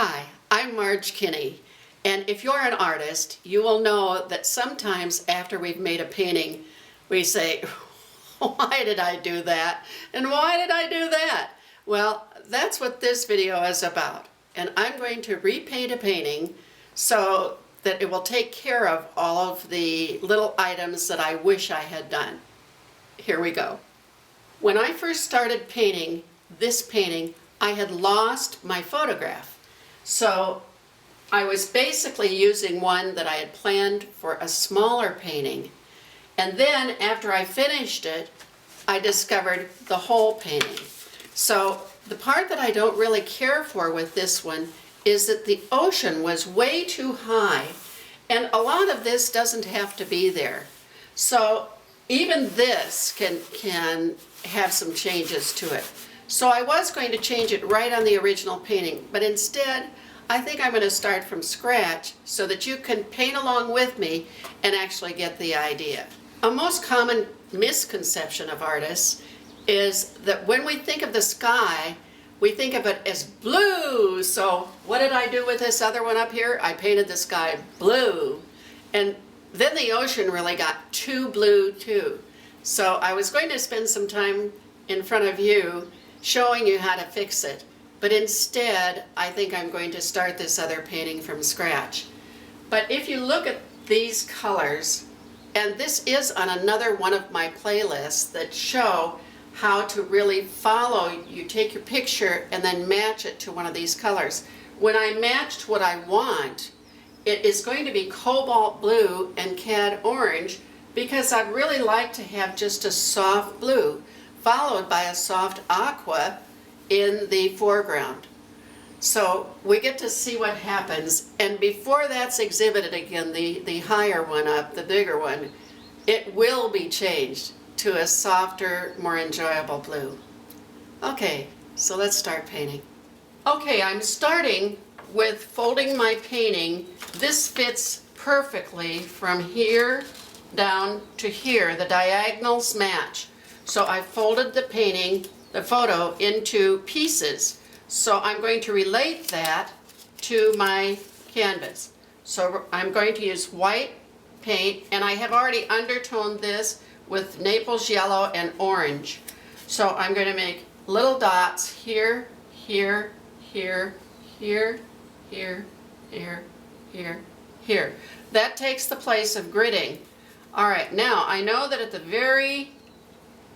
Hi, I'm Marge Kinney, and if you're an artist, you will know that sometimes after we've made a painting, we say, why did I do that? And why did I do that? Well, that's what this video is about. And I'm going to repaint a painting so that it will take care of all of the little items that I wish I had done. Here we go. When I first started painting this painting, I had lost my photograph. So I was basically using one that I had planned for a smaller painting. And then after I finished it, I discovered the whole painting. So the part that I don't really care for with this one is that the ocean was way too high, and a lot of this doesn't have to be there. So even this can have some changes to it. So I was going to change it right on the original painting, but instead I think I'm going to start from scratch so that you can paint along with me and actually get the idea. A most common misconception of artists is that when we think of the sky, we think of it as blue. So what did I do with this other one up here? I painted the sky blue. And then the ocean really got too blue too. So I was going to spend some time in front of you showing you how to fix it. But instead, I think I'm going to start this other painting from scratch. But if you look at these colors, and this is on another one of my playlists that show how to really follow, you take your picture and then match it to one of these colors. When I matched what I want, it is going to be cobalt blue and cad orange because I'd really like to have just a soft blue followed by a soft aqua in the foreground. So we get to see what happens, and before that's exhibited again, the higher one up, the bigger one, it will be changed to a softer, more enjoyable blue. Okay, so let's start painting. Okay, I'm starting with folding my painting. This fits perfectly from here down to here. The diagonals match. So I folded the painting, the photo, into pieces. So I'm going to relate that to my canvas. So I'm going to use white paint, and I have already undertoned this with Naples yellow and orange. So I'm going to make little dots here, here, here, here, here, here, here, here. That takes the place of gridding. All right, now I know that at the very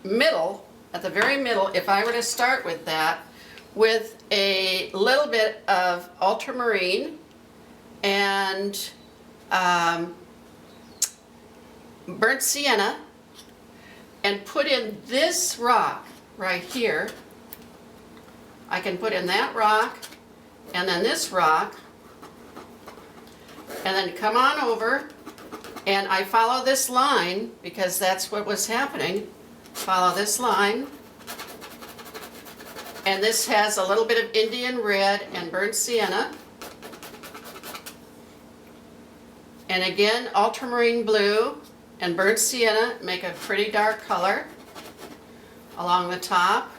middle, if I were to start with that, with a little bit of ultramarine and burnt sienna, and put in this rock right here. I can put in that rock and then this rock, and then come on over, and I follow this line because that's what was happening. Follow this line, and this has a little bit of Indian red and burnt sienna, and again ultramarine blue and burnt sienna make a pretty dark color along the top.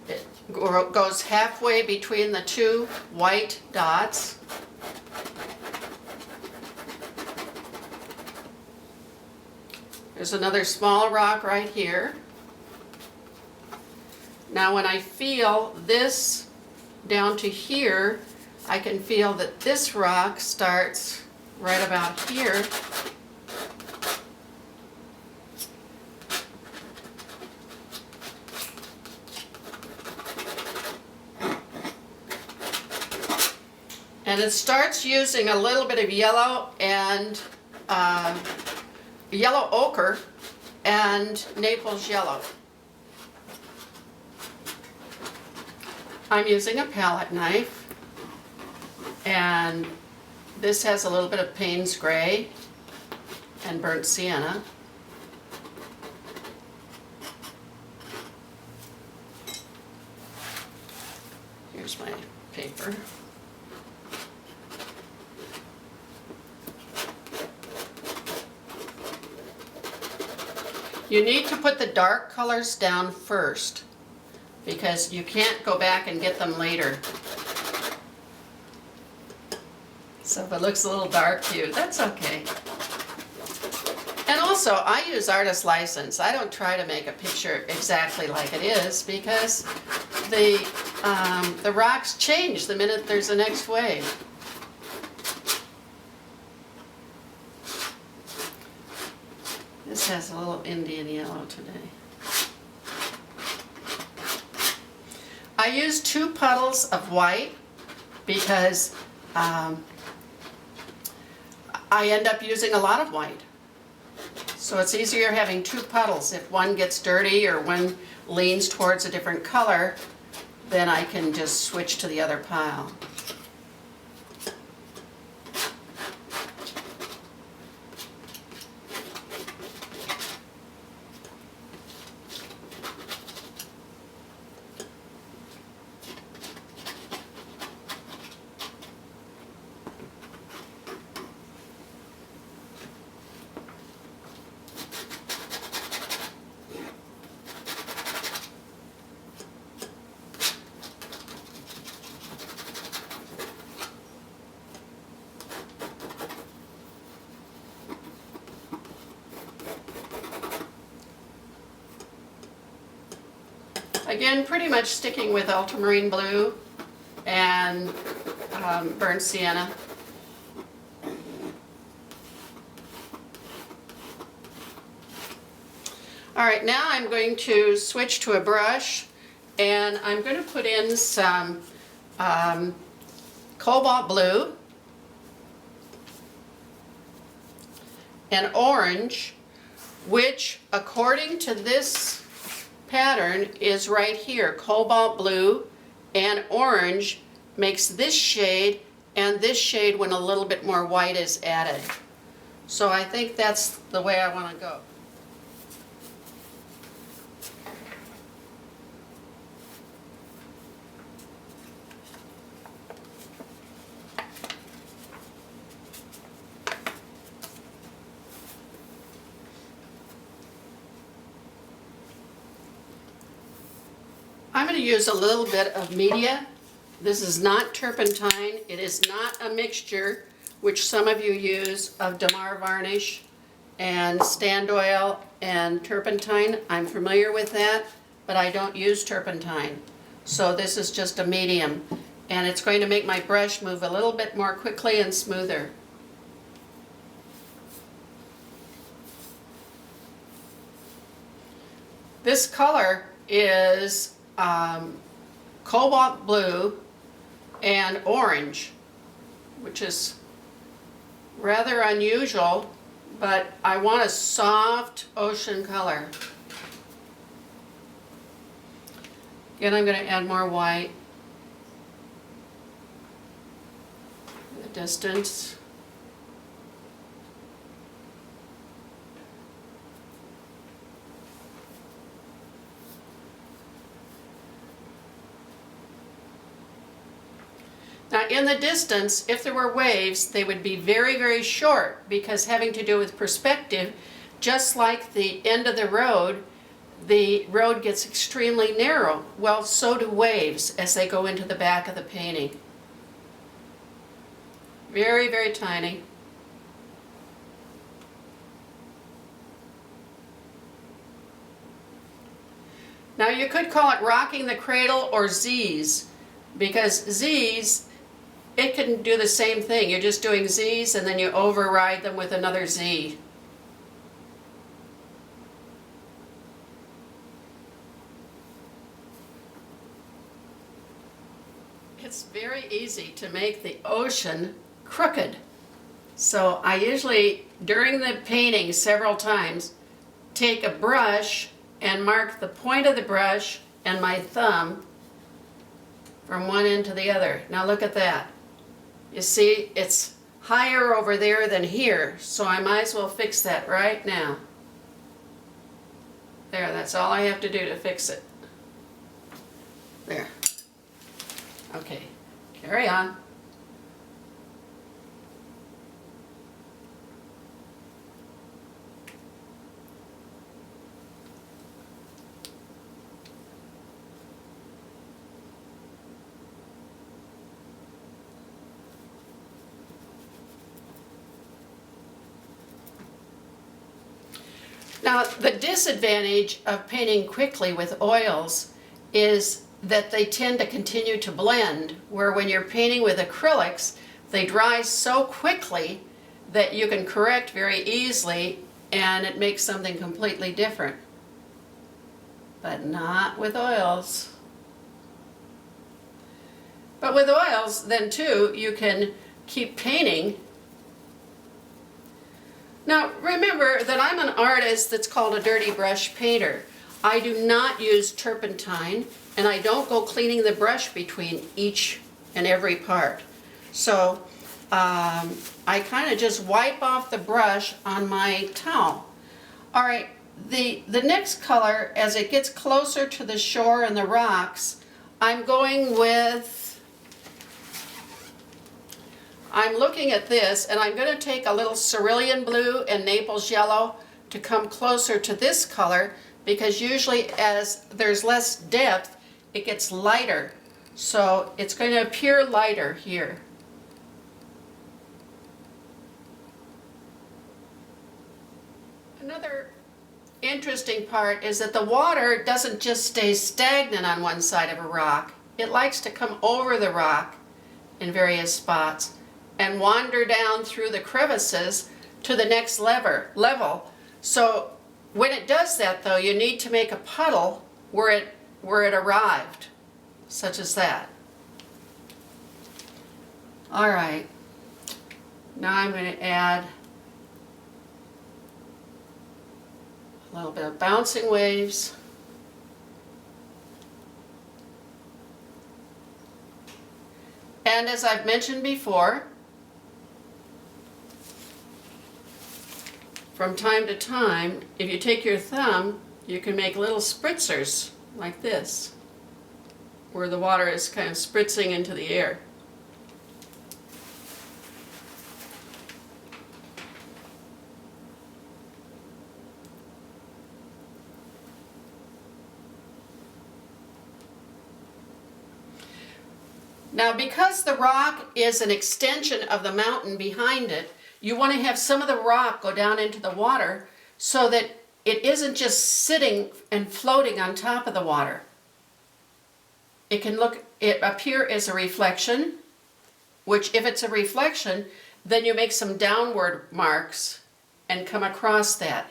It goes halfway between the two white dots. There's another small rock right here. Now when I feel this down to here, I can feel that this rock starts right about here. And it starts using a little bit of yellow and yellow ochre and Naples yellow. I'm using a palette knife, and this has a little bit of Payne's gray and burnt sienna. Here's my paper. You need to put the dark colors down first because you can't go back and get them later. So if it looks a little dark to you, that's okay. And also, I use artist license. I don't try to make a picture exactly like it is because the rocks change the minute there's a next wave. This has a little Indian yellow today. I use 2 puddles of white because I end up using a lot of white. So it's easier having 2 puddles. If one gets dirty or one leans towards a different color, then I can just switch to the other pile. Again, pretty much sticking with ultramarine blue and burnt sienna. All right, now I'm going to switch to a brush and I'm going to put in some cobalt blue and orange, which according to this pattern is right here. Cobalt blue and orange makes this shade and this shade when a little bit more white is added. So I think that's the way I want to go. I'm going to use a little bit of media. This is not turpentine. It is not a mixture, which some of you use, of Damar varnish and stand oil and turpentine. I'm familiar with that, but I don't use turpentine. So this is just a medium, and it's going to make my brush move a little bit more quickly and smoother. This color is cobalt blue and orange, which is rather unusual, but I want a soft ocean color. Again, I'm going to add more white in the distance. Now in the distance, if there were waves, they would be very, very short because having to do with perspective, just like the end of the road gets extremely narrow. Well, so do waves as they go into the back of the painting. Very, very tiny. Now you could call it rocking the cradle or Z's, because Z's, it can do the same thing. You're just doing Z's and then you override them with another Z. It's very easy to make the ocean crooked. So I usually, during the painting several times, take a brush and mark the point of the brush and my thumb from one end to the other. Now look at that. You see, it's higher over there than here, so I might as well fix that right now. There, that's all I have to do to fix it. There. Okay, carry on. Now, the disadvantage of painting quickly with oils is that they tend to continue to blend, where when you're painting with acrylics, they dry so quickly that you can correct very easily and it makes something completely different. But not with oils. But with oils, then too, you can keep painting. Now, remember that I'm an artist that's called a dirty brush painter. I do not use turpentine, and I don't go cleaning the brush between each and every part. So I kind of just wipe off the brush on my towel. All right, the next color, as it gets closer to the shore and the rocks, I'm looking at this, and I'm going to take a little cerulean blue and Naples yellow to come closer to this color, because usually as there's less depth, it gets lighter. So it's going to appear lighter here. Another interesting part is that the water doesn't just stay stagnant on one side of a rock. It likes to come over the rock in various spots and wander down through the crevices to the next level. So when it does that, though, you need to make a puddle where it arrived, such as that. All right, now I'm going to add a little bit of bouncing waves. And as I've mentioned before, from time to time, if you take your thumb, you can make little spritzers like this, where the water is kind of spritzing into the air. Now, because the rock is an extension of the mountain behind it, you want to have some of the rock go down into the water so that it isn't just sitting and floating on top of the water. It can appear as a reflection, which if it's a reflection, then you make some downward marks and come across that.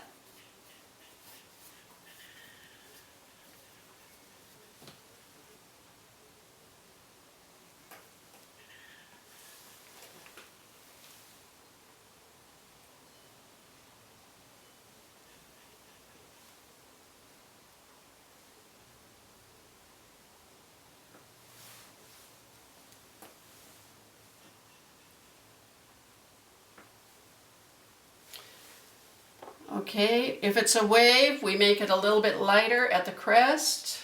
Okay, if it's a wave, we make it a little bit lighter at the crest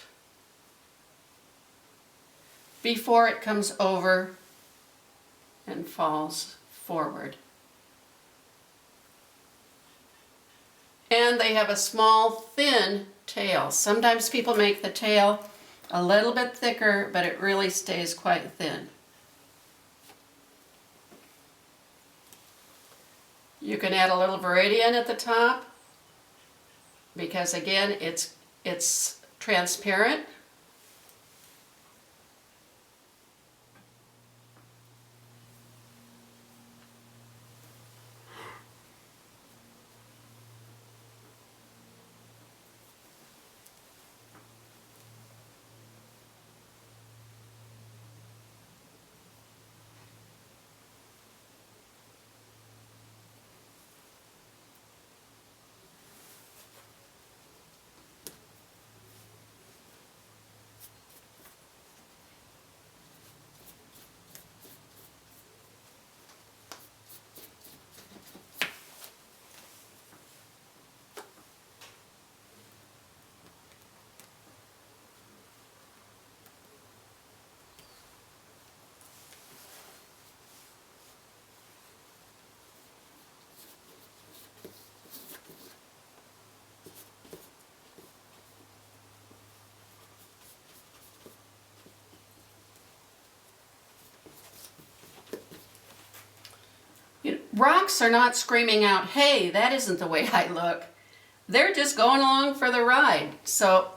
before it comes over and falls forward. And they have a small, thin tail. Sometimes people make the tail a little bit thicker, but it really stays quite thin. You can add a little viridian at the top, because again, it's transparent. Rocks are not screaming out, "Hey, that isn't the way I look." they're just going along for the ride. So,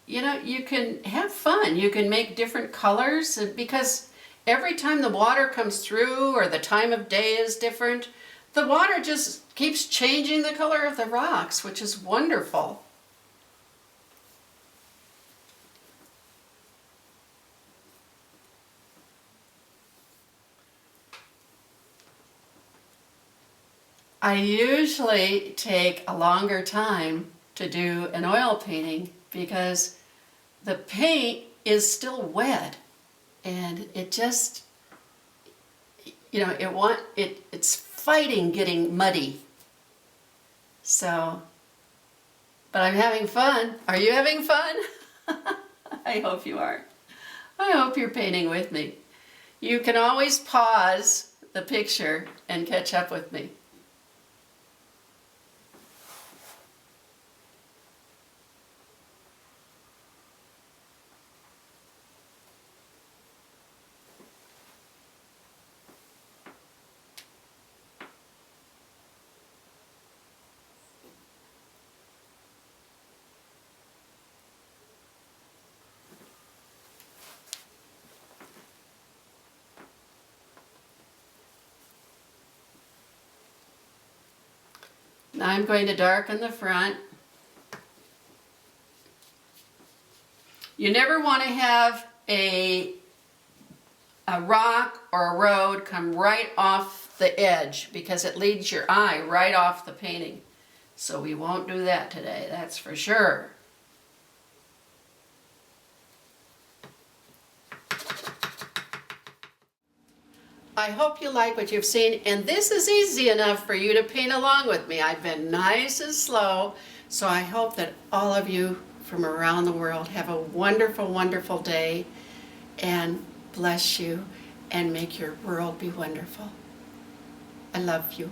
you know, you can have fun. You can make different colors because every time the water comes through or the time of day is different, the water just keeps changing the color of the rocks, which is wonderful. I usually take a longer time to do an oil painting because the paint is still wet and it just, you know, it's fighting getting muddy. So, but I'm having fun. Are you having fun? I hope you are. I hope you're painting with me. You can always pause the picture and catch up with me. Now I'm going to darken the front. You never want to have a rock or a road come right off the edge because it leads your eye right off the painting. So we won't do that today, that's for sure. I hope you like what you've seen, and this is easy enough for you to paint along with me. I've been nice and slow, so I hope that all of you from around the world have a wonderful, wonderful day, and bless you, and make your world be wonderful. I love you.